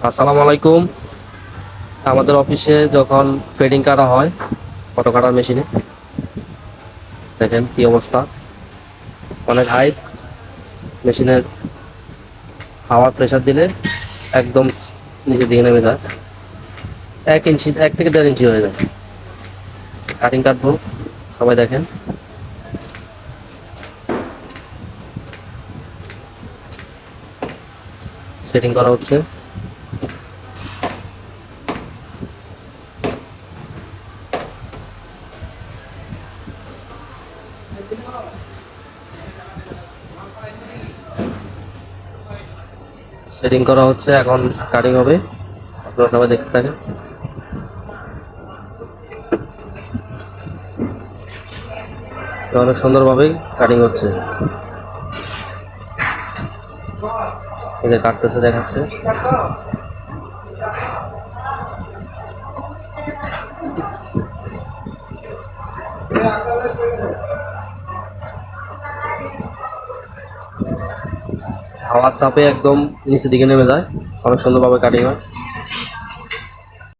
আসসালামু আলাইকুম। আমাদের অফিসে যখন ফেডিং কাটা হয় ফটো কাটার মেশিনে, দেখেন কি অবস্থা, অনেক হাইট। মেশিনের হাওয়ার প্রেসার দিলে একদম নিচের দিকে নেমে যায়, 1 ইঞ্চি 1 থেকে 1.5 ইঞ্চি হয়ে যায়। কাটিং কাটবো, সবাই দেখেন। সেটিং করা হচ্ছে। সেটিং করা হচ্ছে, এখন কাটিং হবে। আপনারা সবাই দেখতে থাকেন। অনেক সুন্দরভাবেই কাটিং হচ্ছে, এদের কাটতেছে দেখাচ্ছে। হাওয়ার চাপে একদম নিচের দিকে নেমে যায়, অনেক সুন্দরভাবে কাটিং হয়।